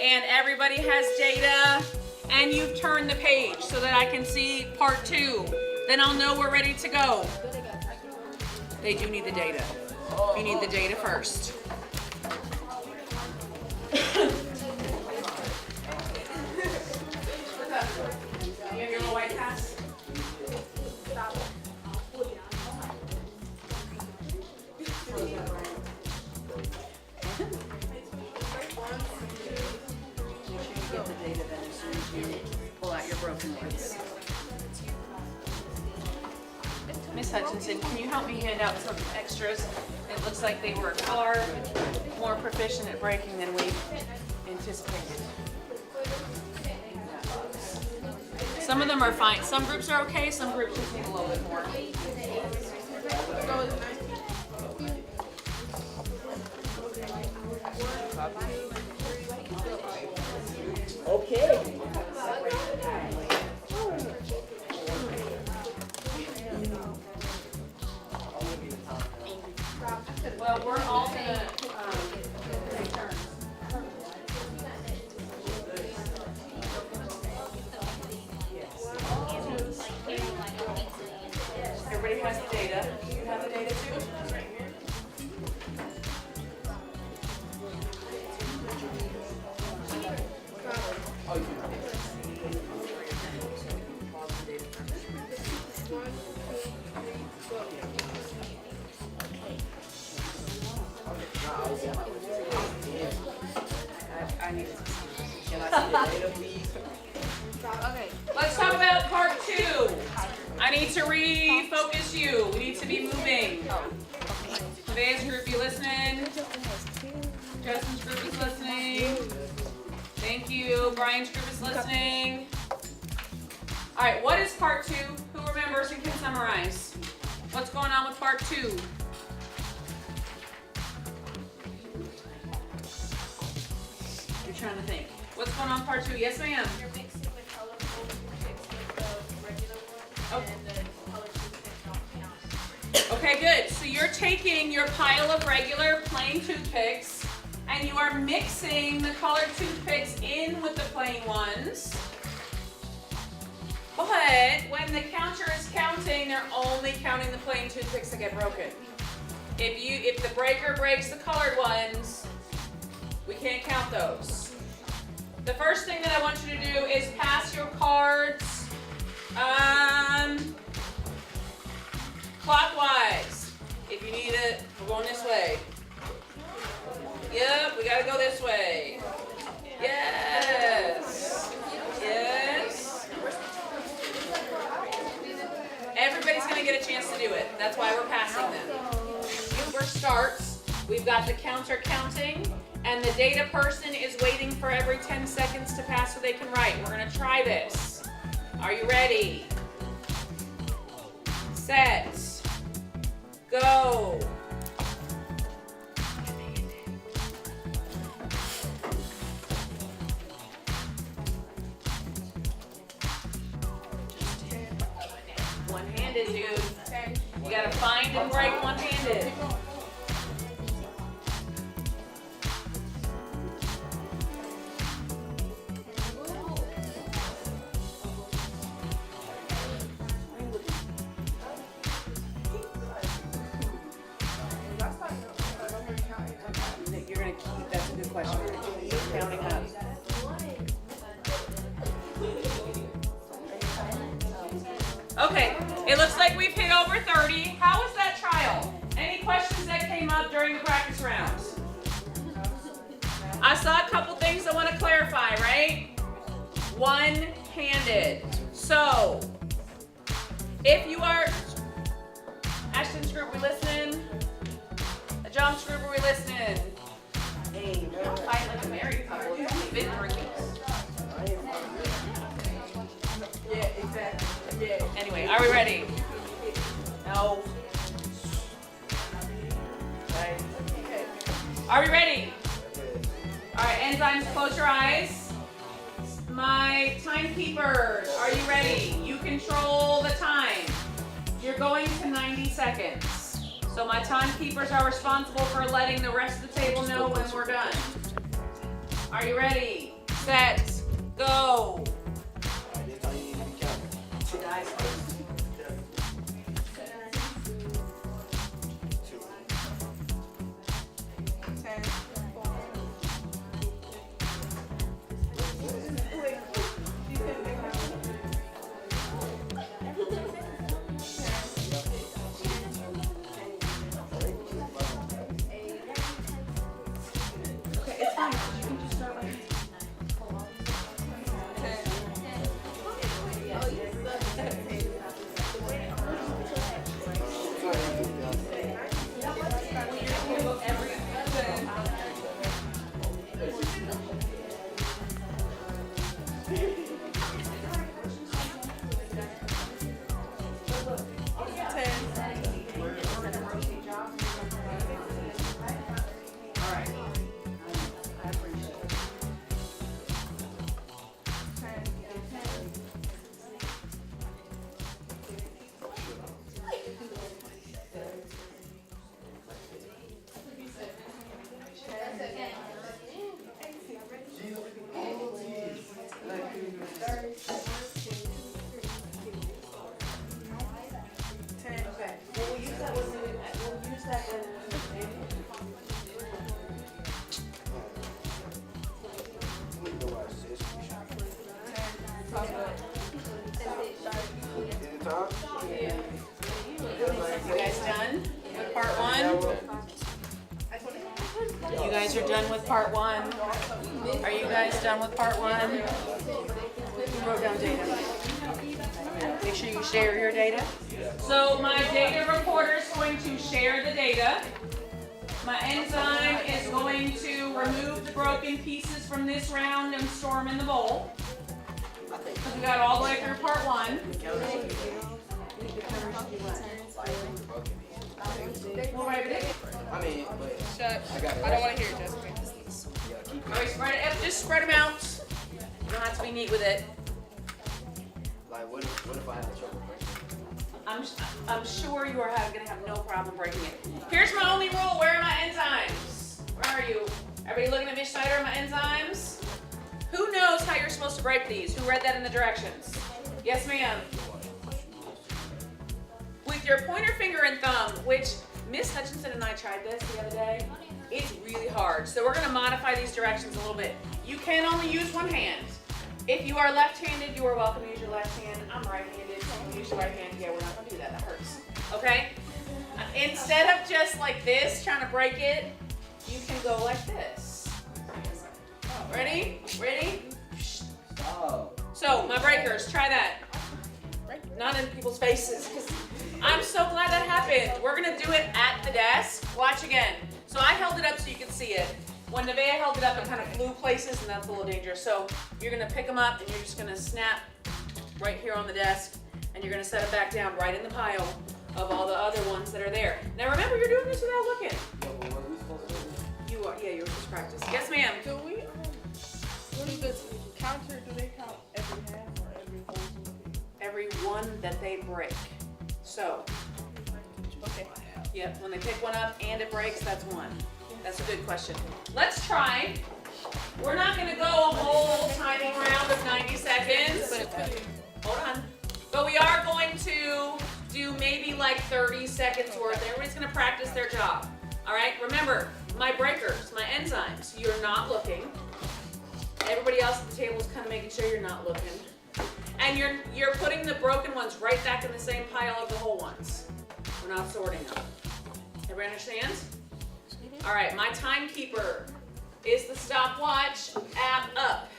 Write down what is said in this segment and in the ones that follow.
and everybody has data, and you've turned the page so that I can see part 2. Then I'll know we're ready to go. They do need the data. You need the data first. You have your little white pass? Get the data then as soon as you pull out your broken ones. Miss Hutchinson, can you help me hand out some extras? It looks like they were far more proficient at breaking than we anticipated. Some of them are fine. Some groups are okay. Some groups just need a little bit more. Okay. Well, we're all gonna take turns. Everybody has the data. You have the data too? I need to see. Can I see the data, please? Okay. Let's talk about part 2. I need to refocus you. We need to be moving. Today's group, you listening? Justin's group is listening. Thank you. Brian's group is listening. All right, what is part 2? Who remembers and can summarize? What's going on with part 2? You're trying to think. What's going on part 2? Yes, ma'am. You're mixing the colorful toothpicks with the regular ones, and the color toothpicks don't count. Okay, good. So you're taking your pile of regular plain toothpicks and you are mixing the colored toothpicks in with the plain ones. But when the counter is counting, they're only counting the plain toothpicks that get broken. If the breaker breaks the colored ones, we can't count those. The first thing that I want you to do is pass your cards clockwise. If you need it, we're going this way. Yep, we gotta go this way. Yes. Yes. Everybody's gonna get a chance to do it. That's why we're passing them. Huber starts. We've got the counter counting, and the data person is waiting for every 10 seconds to pass so they can write. We're gonna try this. Are you ready? Set. Go. One-handed, dude. You gotta find and break one-handed. You're gonna keep, that's a good question. Counting up. Okay, it looks like we've hit over 30. How was that trial? Any questions that came up during the practice rounds? I saw a couple things I want to clarify, right? One-handed. So, if you are, Ashton's group, we listening? John's group, are we listening? Hey, don't fight like a married couple. It's only been 3 weeks. Yeah, exactly. Yeah. Anyway, are we ready? No. Right. Okay. Are we ready? All right, enzymes, close your eyes. My timekeepers, are you ready? You control the time. You're going to 90 seconds. So my timekeepers are responsible for letting the rest of the table know when we're done. Are you ready? set, go. This time you need to be careful. Guys first. 2. 10. Okay, it's fine. You can just start like You guys done with part 1? You guys are done with part 1? Are you guys done with part 1? Who wrote down data? Make sure you share your data. So my data recorder is going to share the data. My enzyme is going to remove the broken pieces from this round and store them in the bowl. Because we got all the way through part 1. We'll write it in. I mean, but Shut. I got it. I don't want to hear it, Jessica. Yeah, keep All right, spread it. Just spread them out. You don't have to be neat with it. Like, what if I have trouble breaking? I'm sure you are going to have no problem breaking it. Here's my only rule. Where are my enzymes? Where are you? Everybody looking at Miss Schineder, my enzymes? Who knows how you're supposed to break these? Who read that in the directions? Yes, ma'am. With your pointer finger and thumb, which Miss Hutchinson and I tried this the other day. It's really hard. So we're going to modify these directions a little bit. You can only use one hand. If you are left-handed, you are welcome to use your left hand. I'm right-handed, so use your right hand. Yeah, we're not going to do that. That hurts. Okay? Instead of just like this, trying to break it, you can go like this. Ready? Ready? Oh. So, my breakers, try that. Not in people's faces, because I'm so glad that happened. We're going to do it at the desk. Watch again. So I held it up so you can see it. When Nevaeh held it up, it kind of flew places, and that's a little dangerous. So you're going to pick them up, and you're just going to snap right here on the desk, and you're going to set it back down right in the pile of all the other ones that are there. Now remember, you're doing this without looking. Yeah, but what are we supposed to do? You are, yeah, you're just practice. Yes, ma'am. Do we? What is this counter? Do they count every half or every whole? Every one that they break. So, Okay. yep, when they pick one up and it breaks, that's one. That's a good question. Let's try. We're not going to go a whole timing round of 90 seconds. Hold on. But we are going to do maybe like 30 seconds worth. Everybody's going to practice their job. All right? Remember, my breakers, my enzymes, you're not looking. Everybody else at the table is kind of making sure you're not looking. And you're putting the broken ones right back in the same pile of the whole ones. We're not sorting them. Everybody understand? All right, my timekeeper is the stopwatch app up.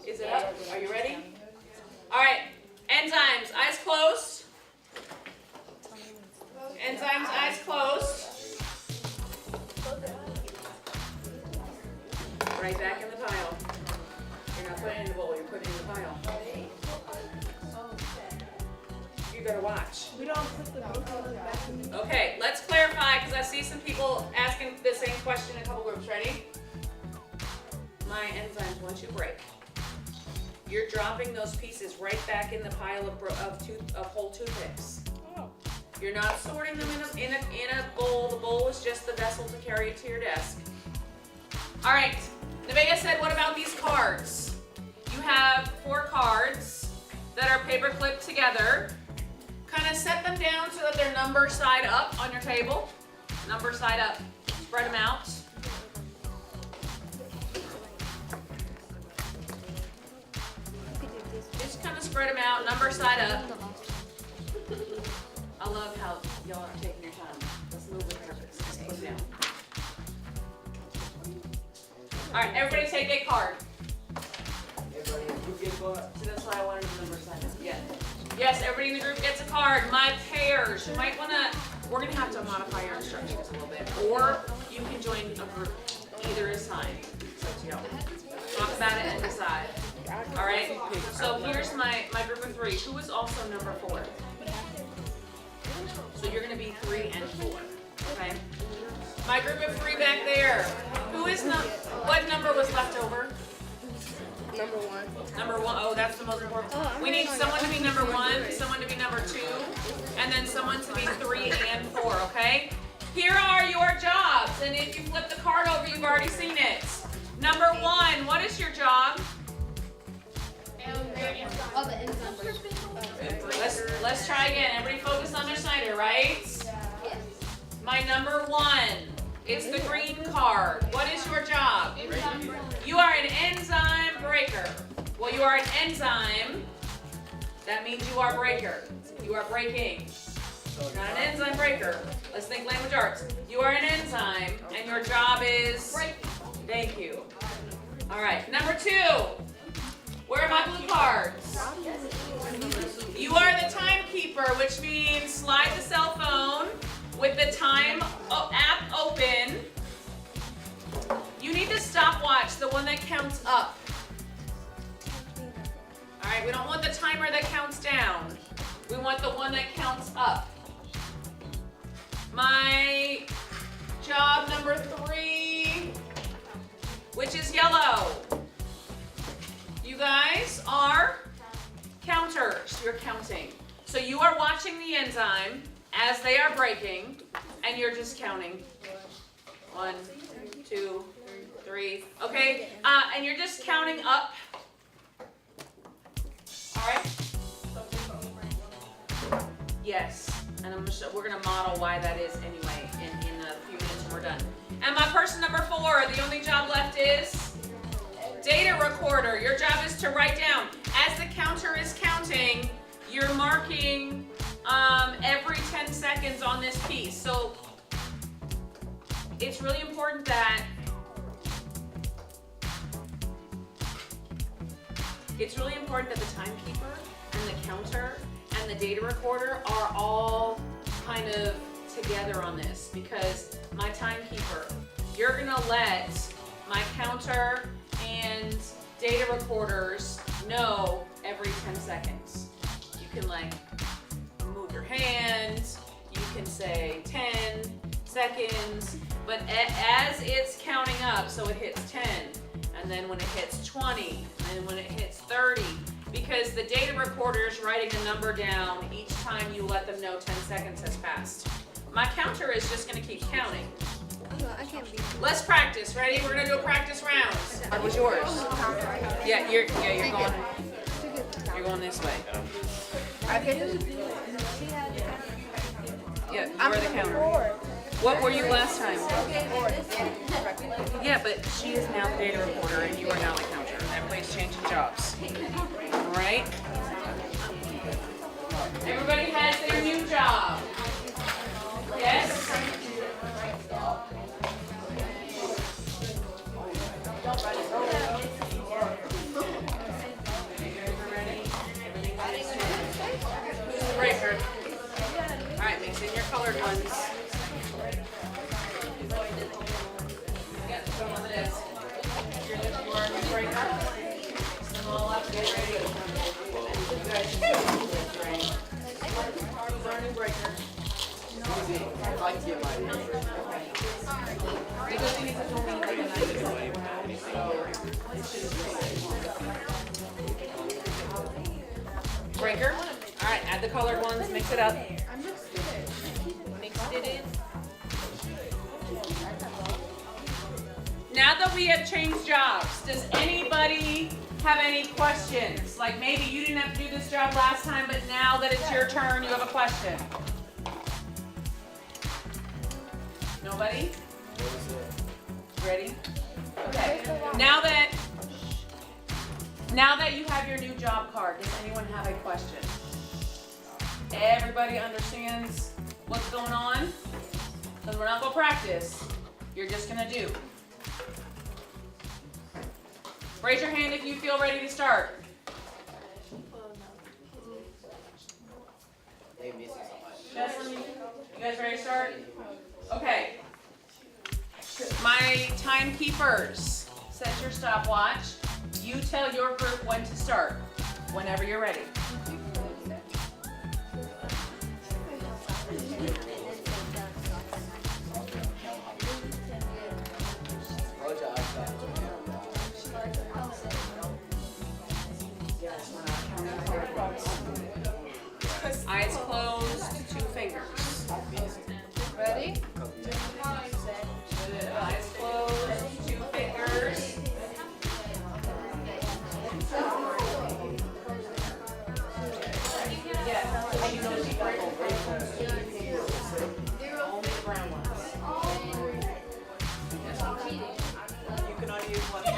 Is it up? Are you ready? All right, enzymes, eyes closed. Enzymes, eyes closed. Right back in the pile. You're not putting it in the bowl, you're putting it in the pile. You better watch. We don't put the broken back in the. Okay, let's clarify because I see some people asking the same question in a couple groups. Ready? My enzymes, once you break, you're dropping those pieces right back in the pile of whole toothpicks. Oh. You're not sorting them in a bowl. The bowl is just the vessel to carry it to your desk. All right, Nevaeh, Nevaeh said, what about these cards? You have 4 cards that are paper clipped together. Kind of set them down so that they're number side up on your table. Number side up. Spread them out. Just kind of spread them out, number side up. I love how y'all are taking your time. Let's move with purpose. Just put it down. All right, everybody take a card. Everybody in the group gets one. So that's why I wanted the number side up. Yeah. Yes, everybody in the group gets a card. My pairs. You might want to, we're going to have to modify your instructions a little bit. Or you can join a group. Either is fine. It's up to y'all. Talk about it and decide. All right? So here's my group of 3. Who is also number 4? So you're going to be 3 and 4. Okay? My group of 3 back there. Who is what number was left over? Number 1. Number 1. Oh, that's the most important. We need someone to be number 1, someone to be number 2, and then someone to be 3 and 4, okay? Here are your jobs, and if you flip the card over, you've already seen it. Number 1, what is your job? Let's try again. Everybody focus on their Schineder, right? My number 1 is the green card. What is your job? You are an enzyme breaker. Well, you are an enzyme. That means you are breaker. You are breaking. You're not an enzyme breaker. Let's think language arts. You are an enzyme, and your job is breaking. Thank you. All right. Number 2. Where are my blue cards? You are the timekeeper, which means slide the cell phone with the time app open. You need the stopwatch, the one that counts up. All right, we don't want the timer that counts down. We want the one that counts up. My job number 3, which is yellow. You guys are counters. You're counting. So you are watching the enzyme as they are breaking, and you're just counting. 1, 2, 3. Okay, and you're just counting up. All right. Yes, and we're gonna model why that is anyway in a few minutes when we're done. And my person number 4, the only job left is data recorder. Your job is to write down. As the counter is counting, you're marking every 10 seconds on this piece. So it's really important that the timekeeper and the counter and the data recorder are all kind of together on this, because my timekeeper, you're gonna let my counter and data recorders know every 10 seconds. You can like move your hand, you can say 10 seconds, but as it's counting up, so it hits 10, and then when it hits 20, and then when it hits 30, because the data recorder is writing a number down each time you let them know 10 seconds has passed. My counter is just gonna keep counting. Let's practice. Ready? We're gonna do a practice round. What was yours? Yeah, you're going this way. Yeah, you are the counter. What were you last time? Yeah, but she is now the data recorder and you are now the counter. Everybody's changing jobs. All right? Everybody has their new job. Yes? Breaker. All right, mix in your colored ones. Get some of this. Here's your breaker. Mix them all up. Get ready. You guys should see burning breaker. I'd like to get my Because you need to film me like a night. Breaker. All right, add the colored ones, mix it up. Mixed it in. Now that we have changed jobs, does anybody have any questions? Like maybe you didn't have to do this job last time, but now that it's your turn, you have a question. Nobody? Ready? Okay. Now that you have your new job card, does anyone have a question? Everybody understands what's going on? Because we're not going to practice. You're just going to do. Raise your hand if you feel ready to start. Chesley, you guys ready to start? Okay. My timekeepers, set your stopwatch. You tell your group when to start, whenever you're ready. Eyes closed, 2 fingers. Ready? Good. Eyes closed, 2 fingers. Yeah, you know she got only the brown ones. You can only use one hand.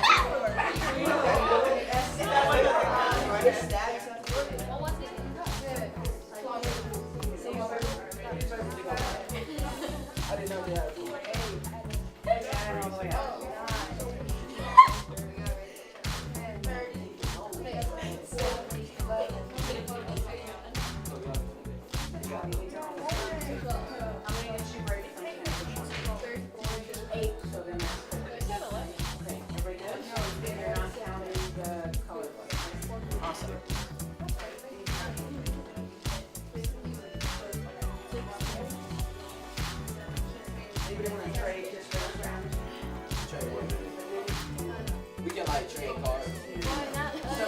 I didn't know that. And all the way out. How many did she break from the 8, so then that's okay. Everybody good? And you're not counting the color ones. Awesome. Anybody want to trade this first round? We can like trade cards. So,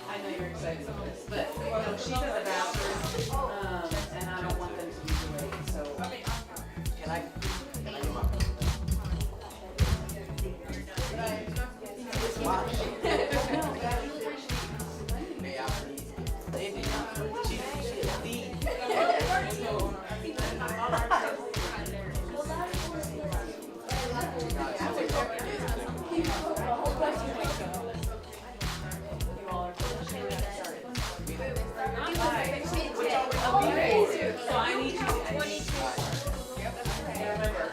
I know you're excited about this, but no, she's in the bathroom, and I don't want them to be delayed, so. Can I get my It's mine. May I please? Lady, she's the So I need you to remember,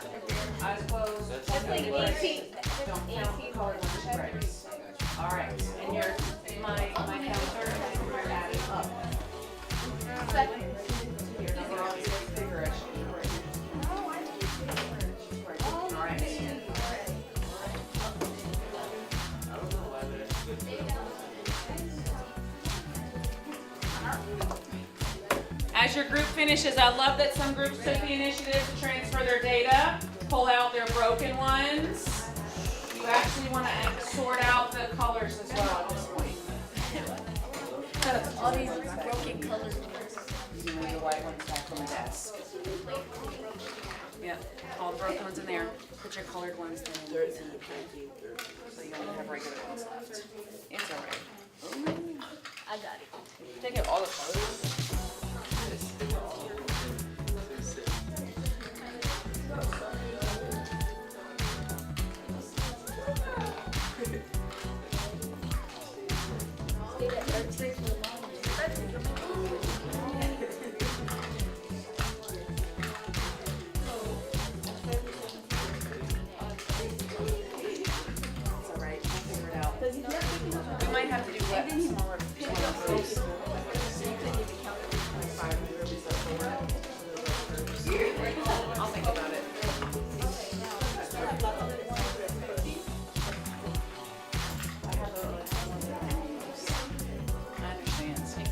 eyes closed. It's like 18. Don't count the colors on the stripes. All right, and your my counter, you're adding up. Your number always gets bigger as she All right. As your group finishes, I love that some groups took the initiative to transfer their data, pull out their broken ones. You actually want to sort out the colors as well at this point. All these broken colors. You move the white ones back from the desk. Yep, all the broken ones in there. Put your colored ones in. So you only have regular ones left. It's all right. I got it. Take out all the colors. We might have to do what? Smaller. I'll think about it. I understand.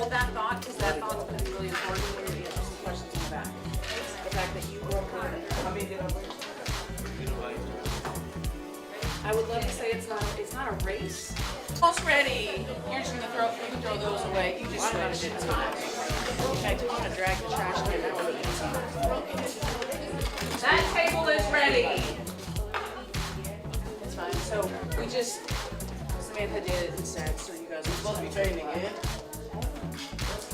hold that thought because that thought's going to be really important when you answer some questions in the back. The fact that you work hard. I would love to say it's not a race. Almost ready. You're just gonna you can throw those away. You just switched it. It's fine. I do want to drag the trash can. That table is ready. It's fine. So we just Samantha did it instead. So you guys are Supposed to be training again.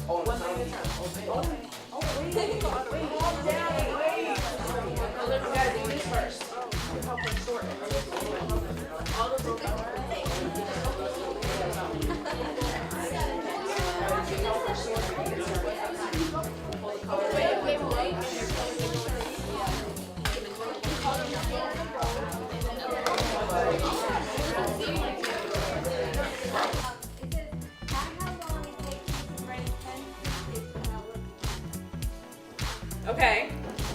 Oh, one thing at a time. Wait. We gotta do this first. Help them sort it. All the broken Okay,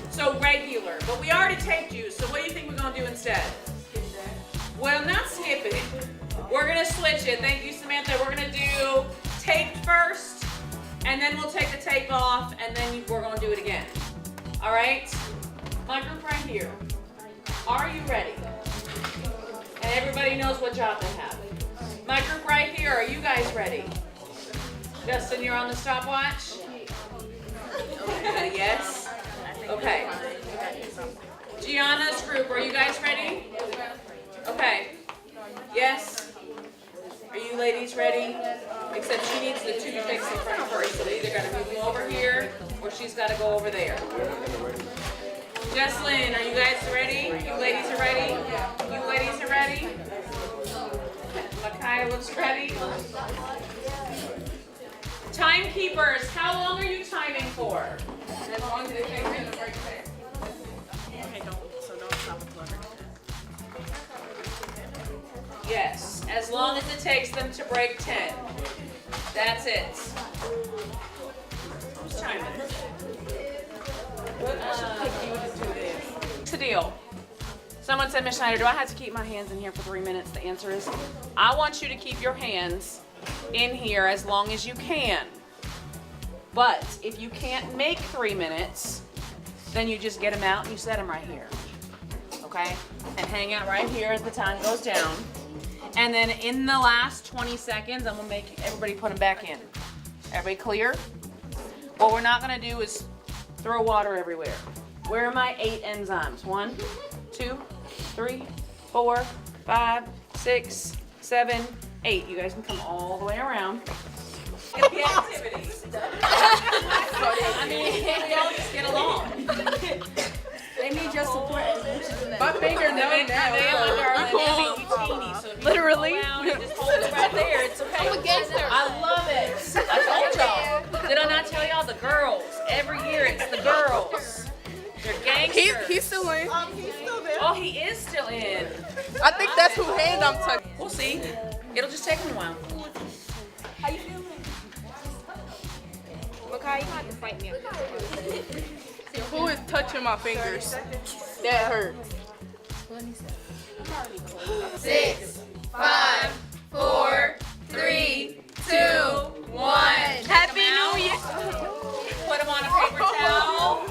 so regular, but we already taped you, so what do you think we're gonna do instead? Well, not skip it. We're gonna switch it. Thank you, Samantha. We're gonna do taped first, and then we'll take the tape off, and then we're gonna do it again. All right? My group right here. Are you ready? And everybody knows what job they have. My group right here, are you guys ready? Justin, you're on the stopwatch? Yes? Okay. Gianna's group, are you guys ready? Okay. Yes? Are you ladies ready? Except she needs the toothpicks in front first, so they either gotta move them over here, or she's gotta go over there. Jesslyn, are you guys ready? You ladies are ready? You ladies are ready? Micaiah looks ready. Timekeepers, how long are you timing for? As long as they take me in the break there. Don't stop until every Yes, as long as it takes them to break 10. That's it. Who's timing? What's the deal? Someone said, Ms. Schneider, do I have to keep my hands in here for 3 minutes? The answer is, I want you to keep your hands in here as long as you can. But if you can't make 3 minutes, then you just get them out and you set them right here. Okay? And hang out right here as the time goes down. And then in the last 20 seconds, I'm gonna make everybody put them back in. Everybody clear? What we're not gonna do is throw water everywhere. Where are my 8 enzymes? 1, 2, 3, 4, 5, 6, 7, 8. You guys can come all the way around. Get the activities. I mean, we all just get along. They need your support. My finger knowing that. Literally. Just hold it right there. It's okay. I'm a gangster. I love it. I told y'all. Did I not tell y'all the girls? Every year it's the girls. They're gangsters. He's still in. Oh, he is still in. I think that's who hand I'm touching. We'll see. It'll just take him a while. How you feeling? Makai, you have to fight me. Who is touching my fingers? That hurts. 6, 5, 4, 3, 2, 1. Happy New Year. Put him on a paper towel.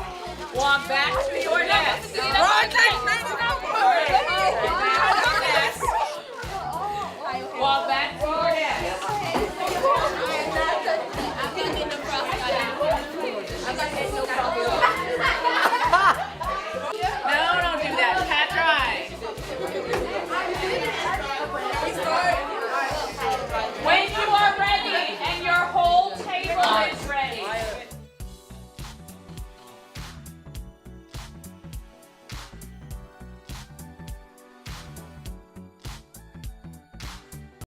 Walk back to your